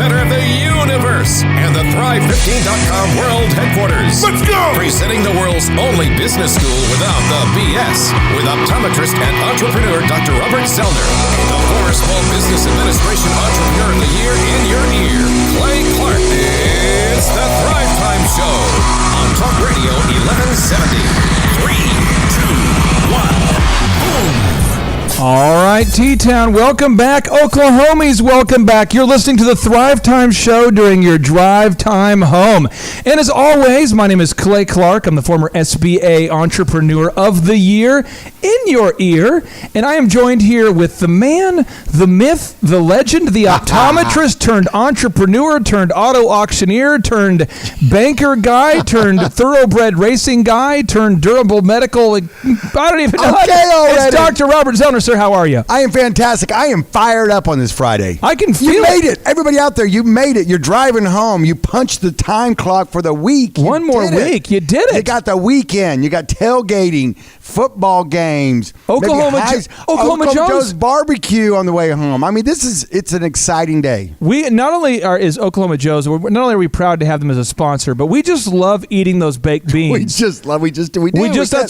center of the universe and the Thrive15.com world headquarters. Let's go! Presenting the world's only business school without the BS with optometrist and entrepreneur Dr. Robert Zoellner. The former Small Business Administration Entrepreneur of the Year in your ear, Clay Clark. It's the Thrive Time Show on Talk Radio 1170. 3, 2, 1, boom! All right, T-Town, welcome back. Oklahomies, welcome back. You're listening to the Thrive Time Show during your drive time home. And as always, my name is Clay Clark. I'm the former SBA Entrepreneur of the Year in your ear. And I am joined here with the man, the myth, the legend, the optometrist turned entrepreneur, turned auto auctioneer, turned banker guy, turned thoroughbred racing guy, turned durable medical. I don't even know. Okay, already. It's Dr. Robert Zoellner. Sir, how are you? I am fantastic. I am fired up on this Friday. I can feel it. You made it. Everybody out there, you made it. You're driving home. You punched the time clock for the week. One more week. You did it. You got the weekend. You got tailgating, football games, Oklahoma Joe's barbecue on the way home. I mean, it's an exciting day. We not only is Oklahoma Joe's, not only are we proud to have them as a sponsor, but we just love eating those baked beans. That's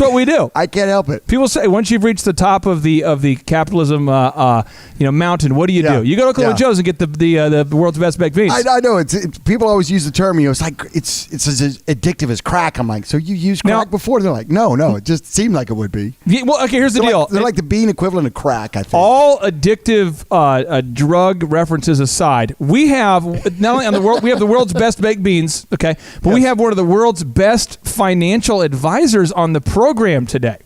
what we do. I can't help it. People say once you've reached the top of the capitalism mountain, what do? You go to Oklahoma Joe's and get the world's best baked beans. I know it's people always use the term. It's like it's as addictive as crack. I'm like, so you used crack before? They're like, no, it just seemed like it would be. Yeah, well, okay, here's the deal. They're like the bean equivalent of crack, I think. All addictive drug references aside, we have not only on the world, we have the world's best baked beans, okay, but we have one of the world's best financial advisors on the program today.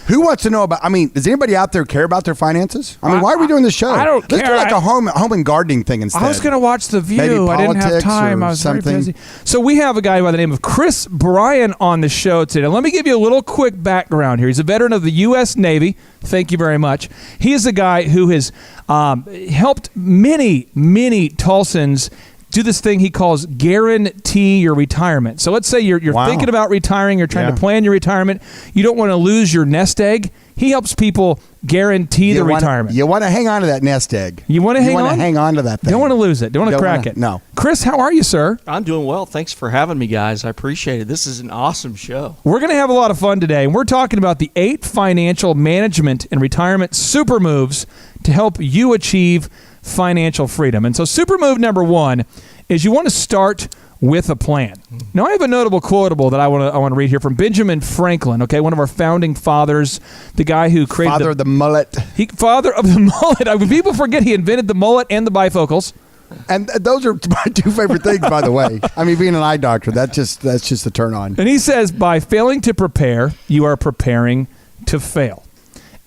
Who wants to know about? I mean, does anybody out there care about their finances? I mean, why are we doing this show? I don't care. Let's do like a home and gardening thing instead. I was going to watch The View. Maybe I didn't have time. I was very busy. So we have a guy by the name of Chris Bryan on the show today. Let me give you a little quick background here. He's a veteran of the U.S. Navy. Thank you very much. He is a guy who has helped many Tulsans do this thing he calls guarantee your retirement. So let's say you're thinking about retiring, you're trying to plan your retirement, you don't want to lose your nest egg. He helps people guarantee the retirement. You want to hang on to that nest egg. You want to hang on to that thing. Don't want to lose it. Don't want to crack it. No. Chris, how are you, sir? I'm doing well. Thanks for having me, guys. I appreciate it. This is an awesome show. We're going to have a lot of fun today, and we're talking about the 8 financial management and retirement super moves to help you achieve financial freedom. And so super move number 1 is you want to start with a plan. Now, I have a notable quotable that I want to read here from Benjamin Franklin, okay, one of our founding fathers, the guy who created Father of the mullet. Father of the mullet. People forget he invented the mullet and the bifocals. And those are my 2 favorite things, by the way. I mean, being an eye doctor, that's just a turn on. And he says, by failing to prepare, you are preparing to fail.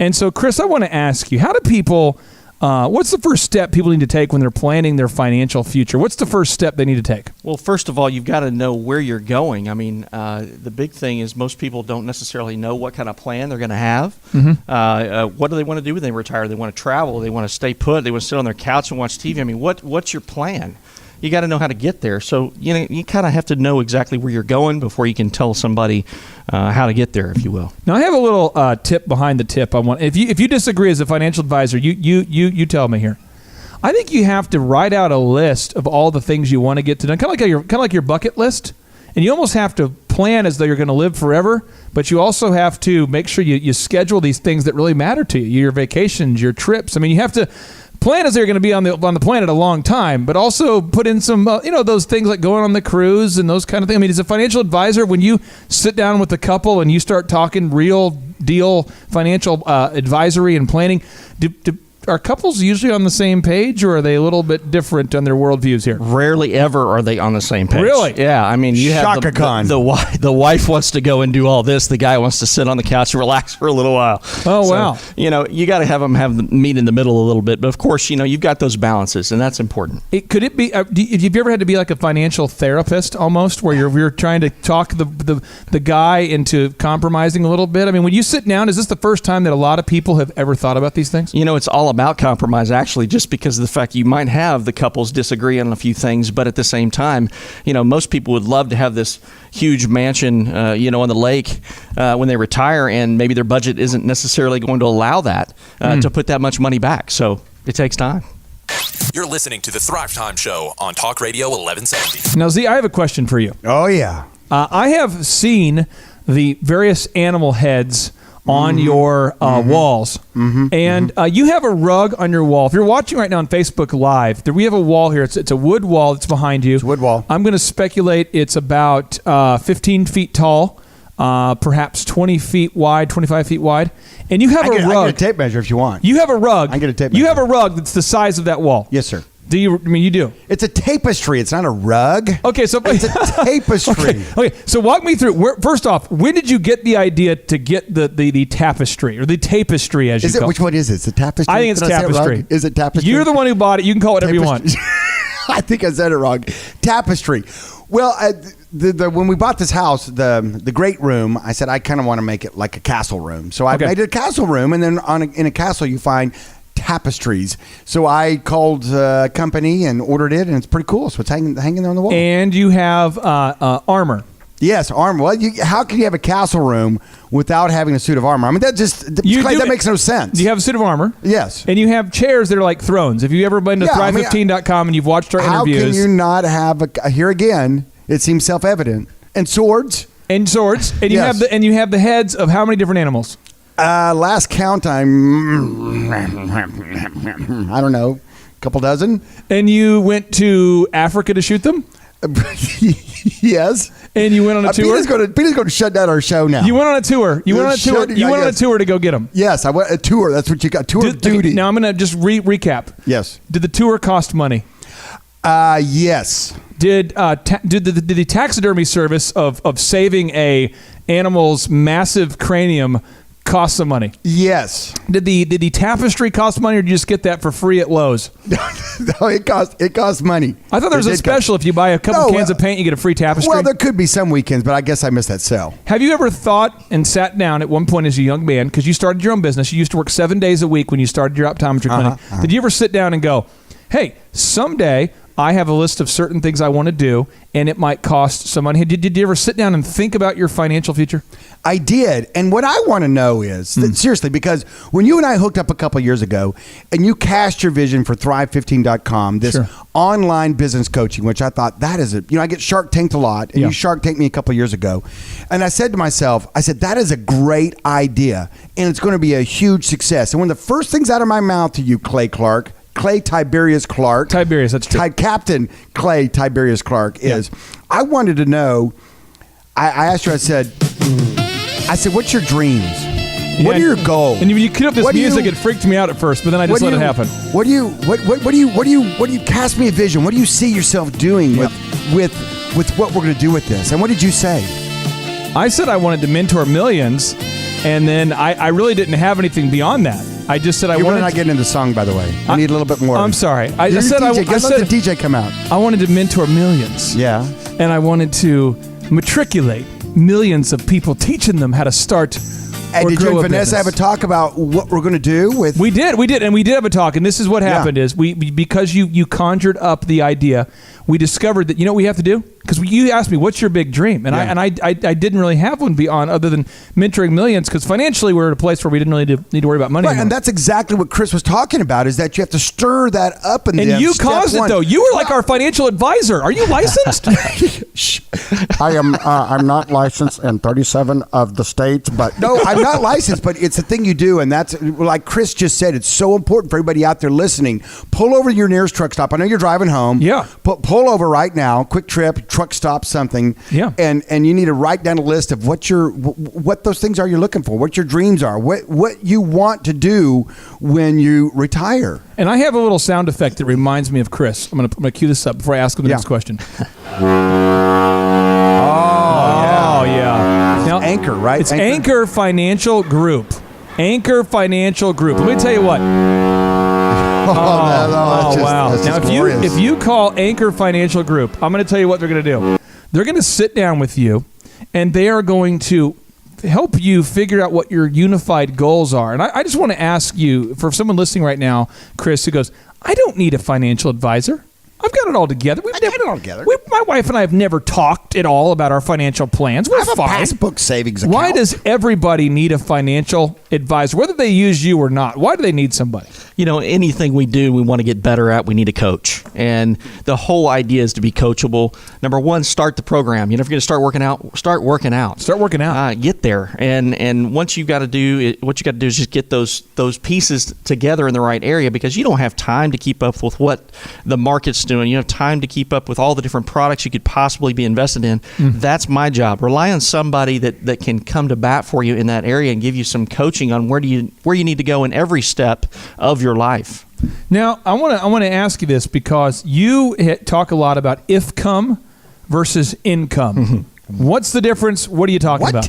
And so, Chris, I want to ask you, how do people... what's the first step people need to take when they're planning their financial future? What's the first step they need to take? Well, first of all, you've got to know where you're going. I mean, the big thing is most people don't necessarily know what kind of plan they're going to have. Mm-hmm. What do they want to do when they retire? They want to travel. They want to stay put. They want to sit on their couch and watch TV. I mean, what's your plan? You got to know how to get there. So, you kind of have to know exactly where you're going before you can tell somebody how to get there, if you will. Now, I have a little tip behind the tip. I want if you disagree as a financial advisor, you tell me here. I think you have to write out a list of all the things you want to get to done, kind of like your bucket list, and you almost have to plan as though you're going to live forever. But you also have to make sure you schedule these things that really matter to you, your vacations, your trips. I mean, you have to plan as they're going to be on the planet a long time, but also put in some, those things like going on the cruise and those kind of things. I mean, as a financial advisor, when you sit down with a couple and you start talking real deal financial advisory and planning, are couples usually on the same page, or are they a little bit different on their worldviews here? Rarely ever are they on the same page. Really? Yeah. I mean, you have the wife wants to go and do all this. The guy wants to sit on the couch and relax for a little while. Oh, wow. You got to have them meet in the middle a little bit. But of course, you've got those balances, and that's important. Could it be? Have you ever had to be like a financial therapist almost, where you're trying to talk the guy into compromising a little bit? I mean, when you sit down, is this the first time that a lot of people have ever thought about these things? It's all about compromise, actually, just because of the fact you might have the couples disagree on a few things, but at the same time, most people would love to have this huge mansion, on the lake when they retire, and maybe their budget isn't necessarily going to allow that to put that much money back. So it takes time. You're listening to the Thrive Time Show on Talk Radio 1170. Now, Z, I have a question for you. Oh, yeah. I have seen the various animal heads on your walls. And you have a rug on your wall. If you're watching right now on Facebook Live, we have a wall here. It's a wood wall that's behind you. It's a wood wall. I'm going to speculate it's about 15 feet tall, perhaps 20 feet wide, 25 feet wide. And you have a rug. I get a tape measure if you want. You have a rug. I get a tape You measure. have a rug that's the size of that wall. Yes, sir. Do you? I mean, you do. It's a tapestry. It's not a rug. Okay, so It's a tapestry. Okay, so walk me through. First off, when did you get the idea to get the tapestry or the tapestry as you call it? Which one is it? It's a tapestry? I think it's Did I say it tapestry. wrong? Is it tapestry? You're the one who bought it. You can call it whatever you want. I think I said it wrong. Tapestry. Well, when we bought this house, the great room, I said I kind of want to make it like a castle room. So I made it a castle room, and then in a castle you find tapestries. So I called a company and ordered it, and it's pretty cool. So it's hanging there on the wall. And you have armor. Yes, armor. Well, how can you have a castle room without having a suit of armor? I mean, that makes no sense. You have a suit of armor. Yes. And you have chairs that are like thrones. Have you ever been to Thrive15.com and you've watched our interviews? How can you not have here again? It seems self-evident. And swords. And you Yes. have the heads of how many different animals? Last count, I don't know, a couple dozen. And you went to Africa to shoot them? Yes. And you went on a tour? Peter's going to shut down our show now. You went on a tour. You went on a tour to go get them. Yes, I went a tour. That's what you got. Tour of duty. Now I'm going to just recap. Yes. Did the tour cost money? Yes. Did the taxidermy service of saving a animal's massive cranium cost some money? Yes. Did the tapestry cost money, or did you just get that for free at Lowe's? No, it cost money. I thought there was a special. If you buy a couple cans of paint, you get a free tapestry. Well, there could be some weekends, but I guess I missed that sale. Have you ever thought and sat down at one point as a young man, because you started your own business, you used to work 7 days a week when you started your optometry clinic. Did you ever sit down and go, hey, someday I have a list of certain things I want to do, and it might cost some money? Did you ever sit down and think about your financial future? I did. And what I want to know is, that, seriously, because when you and I hooked up a couple years ago, and you cast your vision for Thrive15.com, this online business coaching, which I thought that is I get Shark Tanked a lot, and you Shark Tanked me a couple years ago. And I said to myself, that is a great idea, and it's going to be a huge success. And one of the first things out of my mouth to you, Clay Tiberius Clark. Tiberius, that's true. Captain Clay Tiberius Clark is, I wanted to know, I asked you, I said, what's your dreams? What are your goals? And you queued up this music, it freaked me out at first, but then I just let it happen. What do you cast me a vision? What do you see yourself doing with what we're going to do with this? And what did you say? I said I wanted to mentor millions, and then I really didn't have anything beyond that. I just said You're really not getting into the song, by the way. I need a little bit more. I'm sorry. I Let said the DJ come out. I wanted to mentor millions. Yeah. And I wanted to matriculate millions of people, teaching them how to start. And did you and Vanessa have a talk about what we're going to do with? We did, and we did have a talk. And this is what happened: is because you conjured up the idea, we discovered that what we have to do, because you asked me what's your big dream, and I didn't really have one beyond other than mentoring millions, because financially we're at a place where we didn't really need to worry about money. Right, anymore. and that's exactly what Chris was talking about, is that you have to stir that up in them. And you caused it, though. You were like our financial advisor. Are you licensed? I'm not licensed in 37 of the states, but no, I'm not licensed, but it's a thing you do, and that's like Chris just said. It's so important for everybody out there listening. Pull over to your nearest truck stop. I know you're driving home. Yeah. Pull over right now. Quick Trip, truck stop, something. Yeah. And you need to write down a list of what those things are you're looking for, what your dreams are, what you want to do when you retire. And I have a little sound effect that reminds me of Chris. I'm gonna cue this up before I ask him the next question. Yeah. Now, Anchor, right? It's Anchor Financial Group. Anchor Financial Group. Let me tell you what. Wow. Now, if you call Anchor Financial Group, I'm going to tell you what they're going to do. They're going to sit down with you, and they are going to help you figure out what your unified goals are. And I just want to ask you, for someone listening right now, Chris, who goes, I don't need a financial advisor. I've got it all together. I got it all together. My wife and I have never talked at all about our financial plans. We're I have a fine. passbook savings account. Why does everybody need a financial advisor, whether they use you or not? Why do they need somebody? You know, anything we do, we want to get better at, we need a coach. And the whole idea is to be coachable. Number one, start the program. You know, if you're going to start working out, start working out. Start working out. Get there. And once you've got to do, what you got to do is just get those pieces together in the right area, because you don't have time to keep up with what the market's doing. You have time to keep up with all the different products you could possibly be invested in. That's my job. Rely on somebody that can come to bat for you in that area and give you some coaching on where you need to go in every step of your life. Now, I want to ask you this, because you talk a lot about IFCOME versus income. What's the difference? What are you talking about?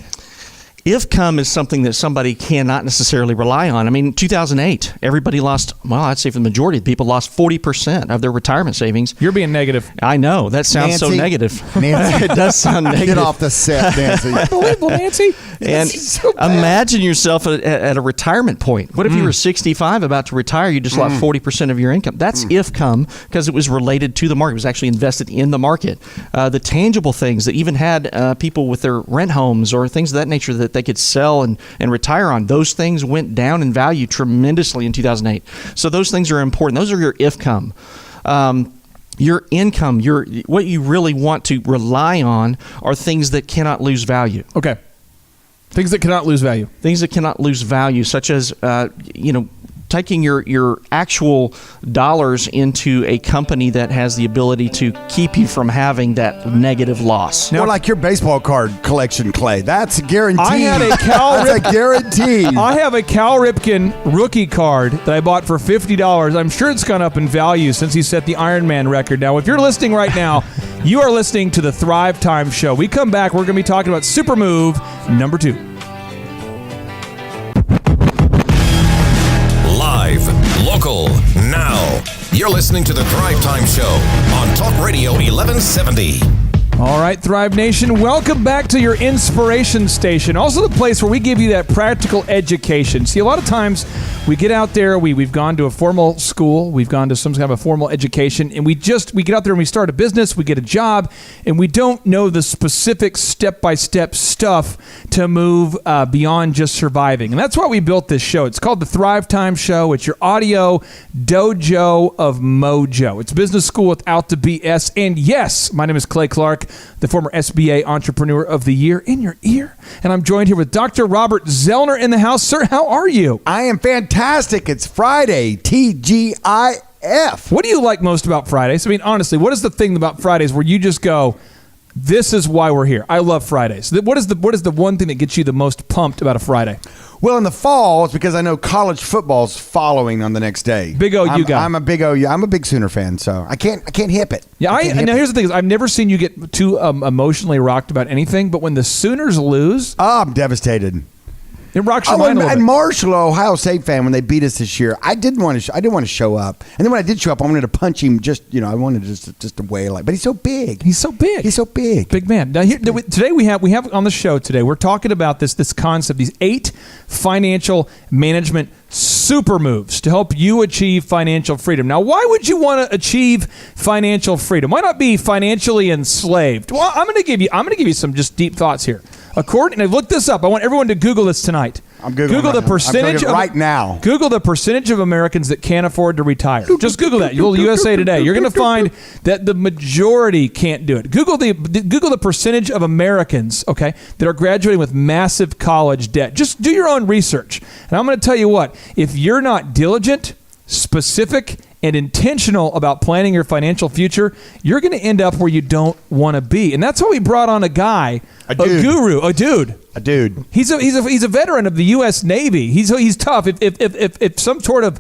IFCOME is something that somebody cannot necessarily rely on. I mean, 2008, everybody lost, well, I'd say for the majority of people, lost 40% of their retirement savings. You're being negative. I know. That sounds so negative. Nancy, it does sound negative. Get off the set, Nancy. Unbelievable, Nancy. And so bad. imagine yourself at a retirement point. What if you were 65, about to retire, you just lost 40% of your income? That's IFCOME, because it was related to the market. It was actually invested in the market. The tangible things that even had people with their rent homes or things of that nature that they could sell and retire on, those things went down in value tremendously in 2008. So those things are important. Those are your IFCOME. Your income, what you really want to rely on are things that cannot lose value. Okay. Things that cannot lose value. Things that cannot lose value, such as, taking your actual dollars into a company that has the ability to keep you from having that negative loss. Or like your baseball card collection, Clay. That's a guarantee. I had a Cal That's a guarantee. I have a Cal Ripken rookie card that I bought for $50. I'm sure it's gone up in value since he set the Ironman record. Now, if you're listening right now, you are listening to the Thrive Time Show. We come back, we're going to be talking about Super Move number 2. Live, local, now. You're listening to the Thrive Time Show on Talk Radio 1170. All right, Thrive Nation, welcome back to your inspiration station. Also the place where we give you that practical education. See, a lot of times we get out there, we've gone to a formal school, we've gone to some kind of a formal education, and we get out there and we start a business, we get a job, and we don't know the specific step-by-step stuff to move beyond just surviving. And that's why we built this show. It's called the Thrive Time Show. It's your audio dojo of mojo. It's business school without the BS. And yes, my name is Clay Clark, the former SBA Entrepreneur of the Year in your ear. And I'm joined here with Dr. Robert Zoellner in the house. Sir, how are you? I am fantastic. It's Friday. TGIF. What do you like most about Fridays? I mean, honestly, what is the thing about Fridays where you just go, this is why we're here? I love Fridays. What is the one thing that gets you the most pumped about a Friday? Well, in the fall, it's because I know college football's following on the next day. Big OU guy. I'm a big OU. I'm a big Sooner fan, so I can't hip it. Yeah, now here's the thing: is I've never seen you get too emotionally rocked about anything, but when the Sooners lose, I'm devastated. It rocks your mind a little and bit. Marshall, Ohio State fan, when they beat us this year, I didn't want to show up. And then when I did show up, I wanted to punch him. I wanted just to wail like. But he's so big. He's so big. He's so big. Big man. Now today we have on the show today. We're talking about this concept, these 8 financial management super moves to help you achieve financial freedom. Now, why would you want to achieve financial freedom? Why not be financially enslaved? Well, I'm going to give you some just deep thoughts here. And I looked this up. I want everyone to Google this tonight. I'm Googling Google the percentage right now. Google the percentage of Americans that can't afford to retire. Just Google that. USA Today. You're going to find that the majority can't do it. Google the percentage of Americans, okay, that are graduating with massive college debt. Just do your own research. And I'm going to tell you what, if you're not diligent, specific, and intentional about planning your financial future, you're going to end up where you don't want to be. And that's why we brought on a guy, a guru, a dude. He's a veteran of the U.S. Navy. He's tough. If some sort of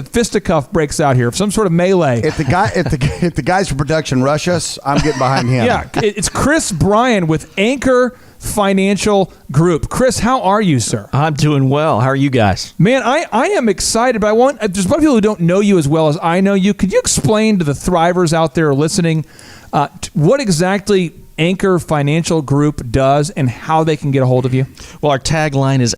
fisticuff breaks out here, if some sort of melee. If the guys from production rush us, I'm getting behind him. Yeah, it's Chris Bryan with Anchor Financial Group. Chris, how are you, sir? I'm doing well. How are you guys? Man, I am excited, but there's a lot of people who don't know you as well as I know you. Could you explain to the Thrivers out there listening what exactly Anchor Financial Group does and how they can get a hold of you? Well, our tagline is